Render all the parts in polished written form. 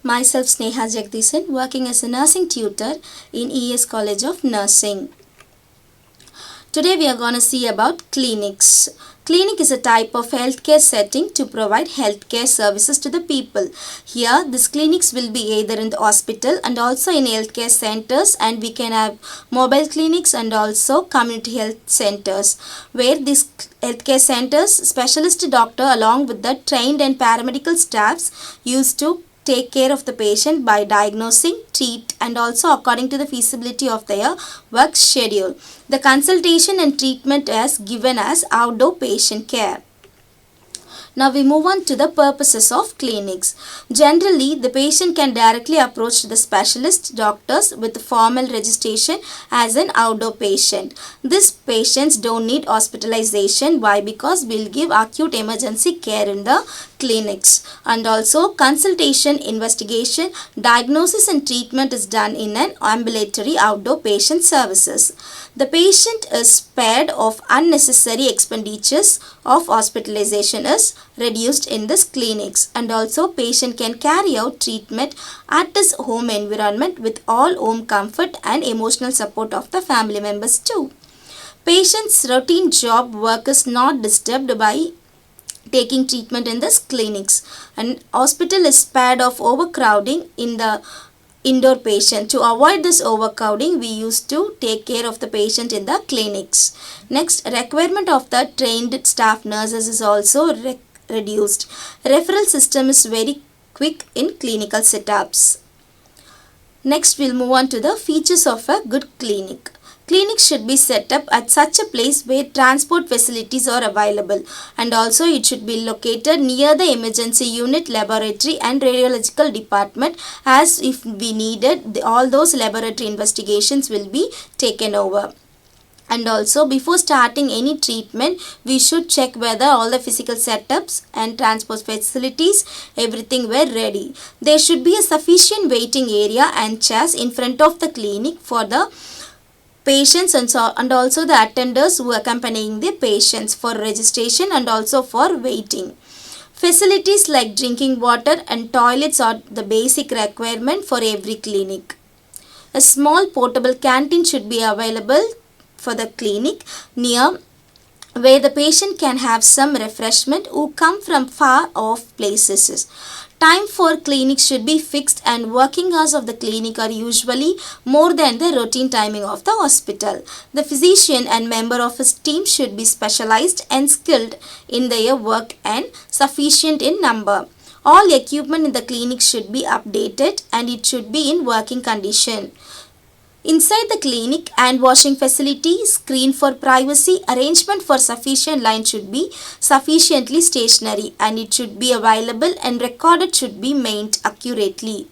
Myself Sneha Jagdishan, working as a nursing tutor in ES College of Nursing. Today we are going to see about clinics. Clinic is a type of healthcare setting to provide healthcare services to the people. Here, these clinics will be either in the hospital and also in healthcare centers, and we can have mobile clinics and also community health centers, where these healthcare centers, specialist doctor along with the trained and paramedical staffs used to take care of the patient by diagnosing, treat, and also according to the feasibility of their work schedule. The consultation and treatment is given as outdoor patient care. Now we move on to the purposes of clinics. Generally, the patient can directly approach the specialist doctors with formal registration as an outdoor patient. These patients don't need hospitalization. Why? Because we'll give acute emergency care in the clinics. And also consultation, investigation, diagnosis and treatment is done in an ambulatory outdoor patient services. The patient is spared of unnecessary expenditures of hospitalization is reduced in these clinics, and also patient can carry out treatment at his home environment with all home comfort and emotional support of the family members too. Patient's routine job work is not disturbed by taking treatment in these clinics, and hospital is spared of overcrowding in the indoor patient. To avoid this overcrowding, we used to take care of the patient in the clinics. Next, requirement of the trained staff nurses is also reduced. Referral system is very quick in clinical setups. Next, we'll move on to the features of a good clinic. Clinics should be set up at such a place where transport facilities are available, and also it should be located near the emergency unit, laboratory and radiological department, as if we needed all those laboratory investigations will be taken over. And also before starting any treatment, we should check whether all the physical setups and transport facilities, everything were ready. There should be a sufficient waiting area and chairs in front of the clinic for the patients and also the attenders who are accompanying the patients for registration and also for waiting. Facilities like drinking water and toilets are the basic requirement for every clinic. A small portable canteen should be available for the clinic near where the patient can have some refreshment who come from far off places. Time for clinic should be fixed, and working hours of the clinic are usually more than the routine timing of the hospital. The physician and member of his team should be specialized and skilled in their work and sufficient in number. All equipment in the clinic should be updated and it should be in working condition. Inside the clinic, hand washing facility, screen for privacy, arrangement for sufficient line should be sufficiently stationary, and it should be available and recorded should be maintained accurately.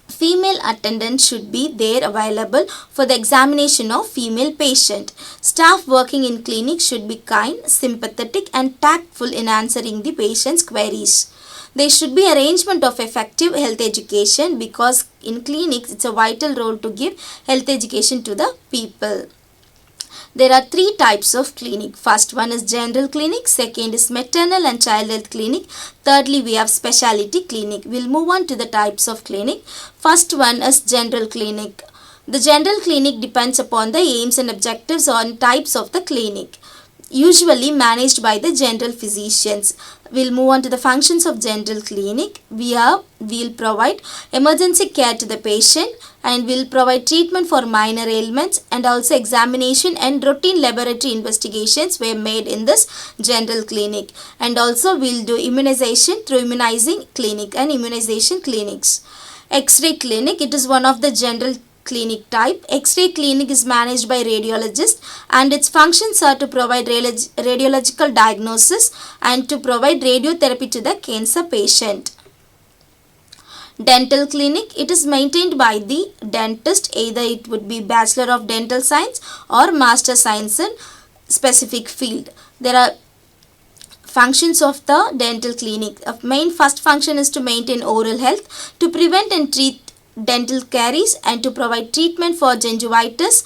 Female attendant should be there available for the examination of female patient. Staff working in clinic should be kind, sympathetic and tactful in answering the patient's queries. There should be arrangement of effective health education, because in clinics it's a vital role to give health education to the people. There are three types of clinic. First one is general clinic, second is maternal and child health clinic, thirdly we have specialty clinic. We'll move on to the types of clinic. First one is general clinic. The general clinic depends upon the aims and objectives on types of the clinic, usually managed by the general physicians. We'll move on to the functions of general clinic. We'll provide emergency care to the patient, and we'll provide treatment for minor ailments, and also examination and routine laboratory investigations were made in this general clinic. And also we'll do immunization through immunizing clinic and immunization clinics. X-ray clinic, it is one of the general clinic type. X-ray clinic is managed by radiologist, and its functions are to provide radiological diagnosis and to provide radiotherapy to the cancer patient. Dental clinic, it is maintained by the dentist, either it would be Bachelor of Dental Science or Master Science in specific field. There are functions of the dental clinic. Main first function is to maintain oral health, to prevent and treat dental caries, and to provide treatment for gingivitis,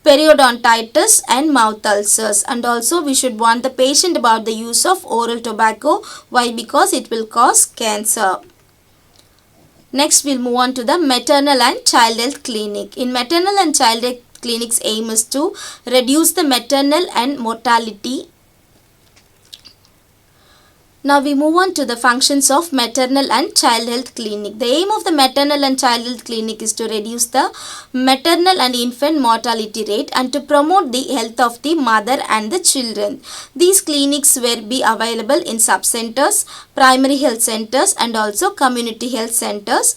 periodontitis and mouth ulcers. And also we should warn the patient about the use of oral tobacco. Why? Because it will cause cancer. Next, we'll move on to the maternal and child health clinic. In maternal and child health clinic's aim is to reduce the maternal and mortality. Now we move on to the functions of maternal and child health clinic. The aim of the maternal and child health clinic is to reduce the maternal and infant mortality rate and to promote the health of the mother and the children. These clinics will be available in sub-centers, primary health centers and also community health centers,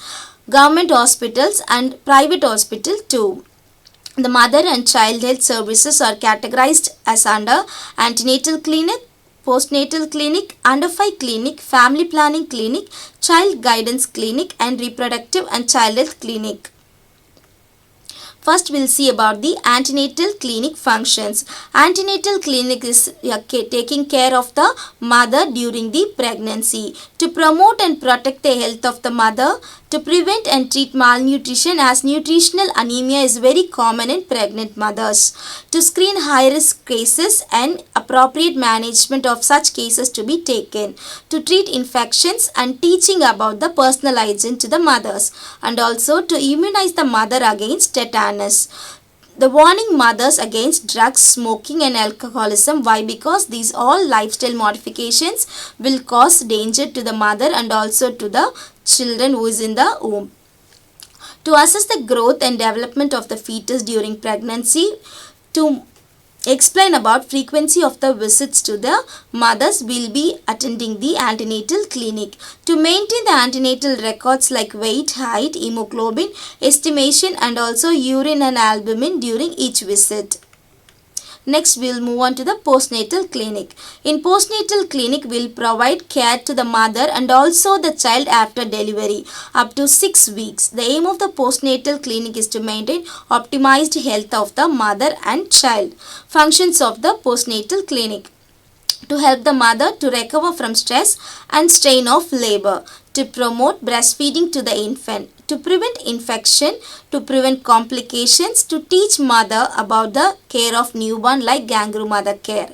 government hospitals and private hospital too. The mother and child health services are categorized as under antenatal clinic, postnatal clinic, under 5 clinic, family planning clinic, child guidance clinic and reproductive and child health clinic. First, we'll see about the antenatal clinic functions. Antenatal clinic is taking care of the mother during the pregnancy to promote and protect the health of the mother, to prevent and treat malnutrition as nutritional anemia is very common in pregnant mothers, to screen high-risk cases and appropriate management of such cases to be taken, to treat infections and teaching about the personal hygiene to the mothers, and also to immunize the mother against tetanus. The warning mothers against drugs, smoking and alcoholism. Why? Because these all lifestyle modifications will cause danger to the mother and also to the children who is in the womb. To assess the growth and development of the fetus during pregnancy, to explain about frequency of the visits to the mothers will be attending the antenatal clinic. To maintain the antenatal records like weight, height, hemoglobin, estimation and also urine and albumin during each visit. Next, we will move on to the postnatal clinic. In postnatal clinic, we will provide care to the mother and also the child after delivery up to 6 weeks. The aim of the postnatal clinic is to maintain optimized health of the mother and child. Functions of the postnatal clinic: to help the mother to recover from stress and strain of labor, to promote breastfeeding to the infant, to prevent infection, to prevent complications, to teach mother about the care of newborn like kangaroo mother care.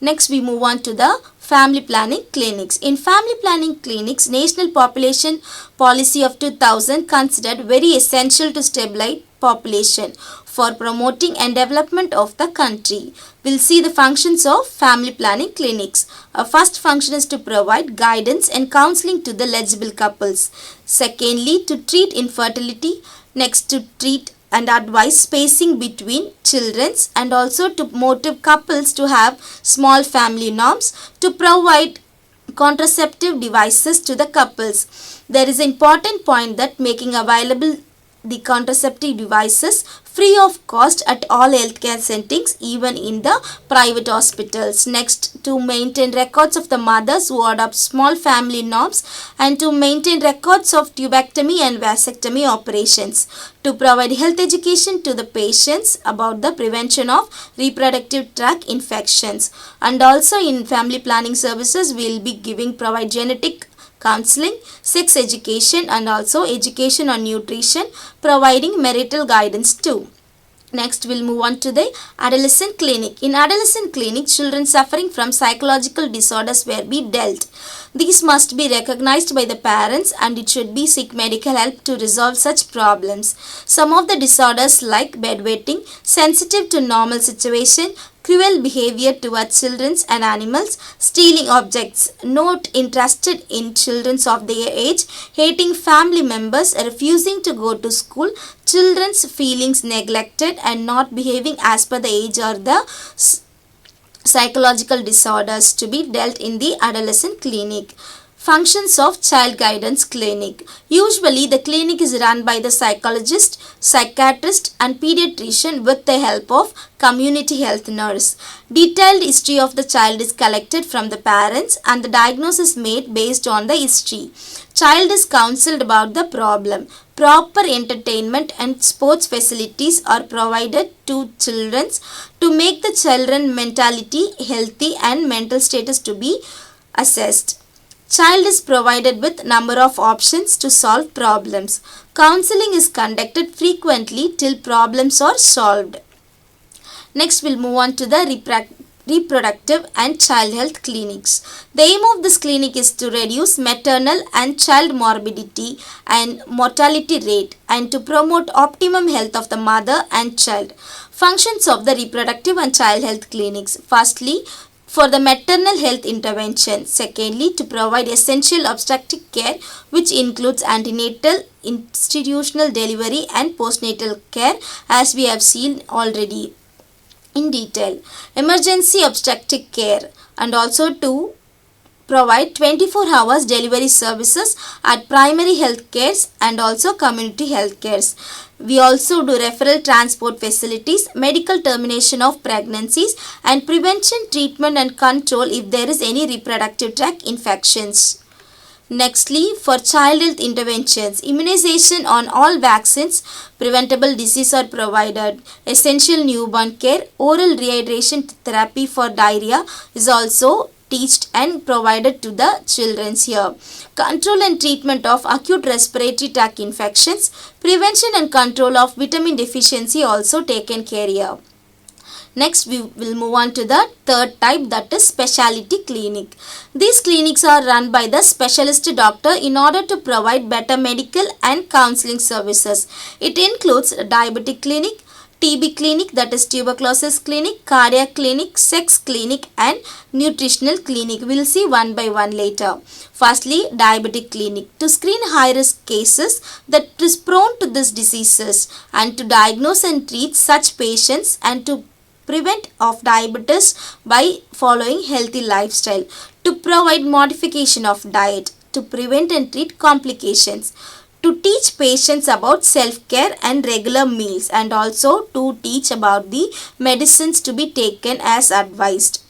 Next, we move on to the family planning clinics. In family planning clinics, National Population Policy of 2000 considered very essential to stabilize population for promoting and development of the country. We'll see the functions of family planning clinics. Our first function is to provide guidance and counseling to the eligible couples. Secondly, to treat infertility. Next, to treat and advise spacing between children and also to motivate couples to have small family norms, to provide contraceptive devices to the couples. There is an important point that making available the contraceptive devices free of cost at all healthcare settings, even in the private hospitals. Next, to maintain records of the mothers who adopt small family norms and to maintain records of tubectomy and vasectomy operations. To provide health education to the patients about the prevention of reproductive tract infections. And also in family planning services, we will be provide genetic counseling, sex education and also education on nutrition, providing marital guidance too. Next, we'll move on to the adolescent clinic. In adolescent clinic, children suffering from psychological disorders will be dealt. These must be recognized by the parents and it should be seek medical help to resolve such problems. Some of the disorders like bedwetting, sensitive to normal situation, cruel behavior towards children and animals, stealing objects, not interested in children of their age, hating family members, refusing to go to school, children's feelings neglected and not behaving as per the age or the psychological disorders to be dealt in the adolescent clinic. Functions of child guidance clinic. Usually the clinic is run by the psychologist, psychiatrist and pediatrician with the help of community health nurse. Detailed history of the child is collected from the parents and the diagnosis made based on the history. Child is counseled about the problem. Proper entertainment and sports facilities are provided to children to make the children mentality healthy and mental status to be assessed. Child is provided with number of options to solve problems. Counseling is conducted frequently till problems are solved. Next, we'll move on to the reproductive and child health clinics. The aim of this clinic is to reduce maternal and child morbidity and mortality rate and to promote optimum health of the mother and child. Functions of the reproductive and child health clinics. Firstly, for the maternal health intervention. Secondly, to provide essential obstetric care which includes antenatal, institutional delivery and postnatal care as we have seen already in detail. Emergency obstetric care, and also to provide 24 hours delivery services at primary health cares and also community health cares. We also do referral transport facilities, medical termination of pregnancies and prevention, treatment and control if there is any reproductive tract infections. Nextly, for child health interventions, immunization on all vaccines, preventable disease are provided. Essential newborn care, oral rehydration therapy for diarrhea is also taught and provided to the children here. Control and treatment of acute respiratory tract infections, prevention and control of vitamin deficiency also taken care here. Next, we will move on to the third type, that is specialty clinic. These clinics are run by the specialist doctor in order to provide better medical and counseling services. It includes diabetic clinic, TB clinic, that is tuberculosis clinic, cardiac clinic, sex clinic and nutritional clinic. We will see one by one later. Firstly, diabetic clinic, to screen high risk cases that is prone to these diseases and to diagnose and treat such patients and to prevent of diabetes by following healthy lifestyle, to provide modification of diet, to prevent and treat complications, to teach patients about self-care and regular meals, and also to teach about the medicines to be taken as advised.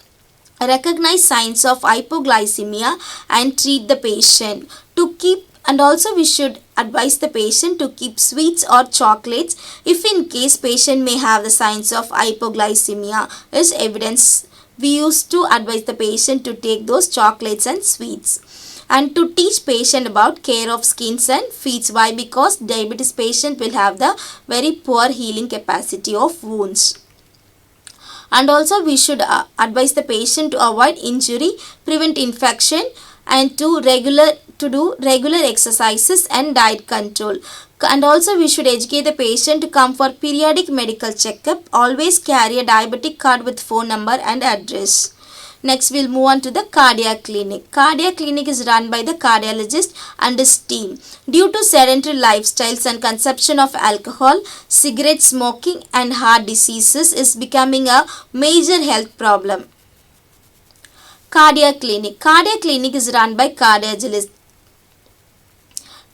Recognize signs of hypoglycemia and treat the patient, to keep, and also we should advise the patient to keep sweets or chocolates if in case patient may have the signs of hypoglycemia is evidence. We used to advise the patient to take those chocolates and sweets, and to teach patient about care of skins and feet. Why? Because diabetes patient will have the very poor healing capacity of wounds. And also we should advise the patient to avoid injury, prevent infection and to do regular exercises and diet control. And also we should educate the patient to come for periodic medical checkup. Always carry a diabetic card with phone number and address. Next, we'll move on to the cardiac clinic. Cardiac clinic is run by the cardiologist and his team. Due to sedentary lifestyles and consumption of alcohol, cigarette smoking and heart diseases is becoming a major health problem. Cardiac clinic. Cardiac clinic is run by cardiologist.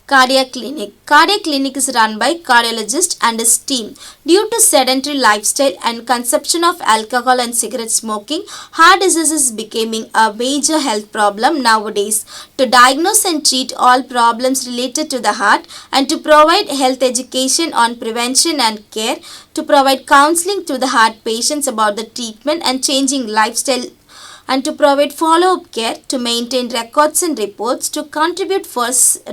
Cardiac clinic. Cardiac clinic is run by cardiologist and his team. Due to sedentary lifestyle and consumption of alcohol and cigarette smoking, heart disease is becoming a major health problem nowadays. To diagnose and treat all problems related to the heart and to provide health education on prevention and care, to provide counseling to the heart patients about the treatment and changing lifestyle, and to provide follow-up care, to maintain records and reports, to contribute for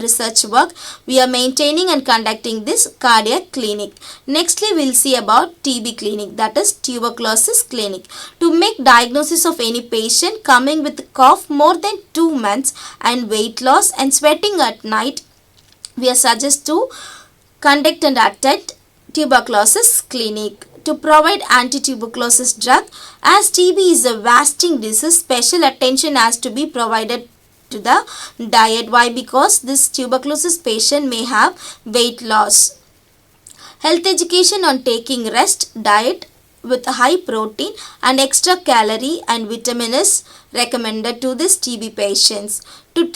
research work. We are maintaining and conducting this cardiac clinic. Nextly, we will see about TB clinic, that is tuberculosis clinic. To make diagnosis of any patient coming with cough more than 2 months and weight loss and sweating at night, we are suggest to conduct and attend tuberculosis clinic. To provide anti-tuberculosis drug, as TB is a wasting disease, special attention has to be provided to the diet. Why? Because this tuberculosis patient may have weight loss. Health education on taking rest, diet with high protein and extra calorie and vitamin is recommended to this TB patients. To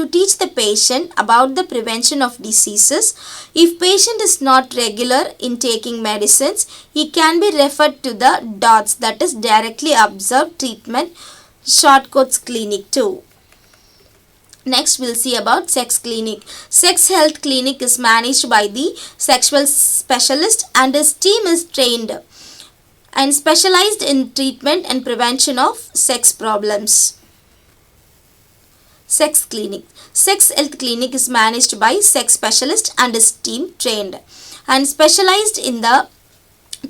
teach the patient about the prevention of diseases. If patient is not regular in taking medicines, he can be referred to the DOTS, that is directly observed treatment shortcuts clinic too. Next, we'll see about sex clinic. Sex health clinic is managed by the sexual specialist and his team is trained and specialized in treatment and prevention of sex problems. Sex clinic. Sex health clinic is managed by sex specialist and his team trained and specialized in the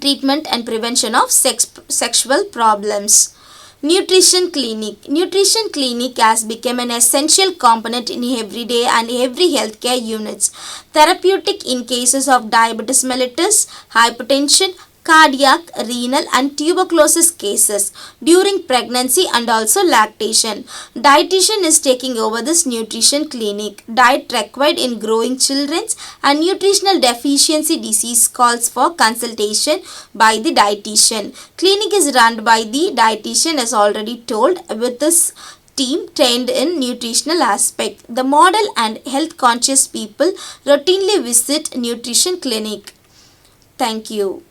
treatment and prevention of sexual problems. Nutrition clinic. Nutrition clinic has become an essential component in everyday and every healthcare units. Therapeutic in cases of diabetes mellitus, hypertension, cardiac, renal and tuberculosis cases during pregnancy and also lactation. Dietitian is taking over this nutrition clinic. Diet required in growing children and nutritional deficiency disease calls for consultation by the dietitian. Clinic is run by the dietitian as already told with this team trained in nutritional aspect. The model and health conscious people routinely visit nutrition clinic. Thank you.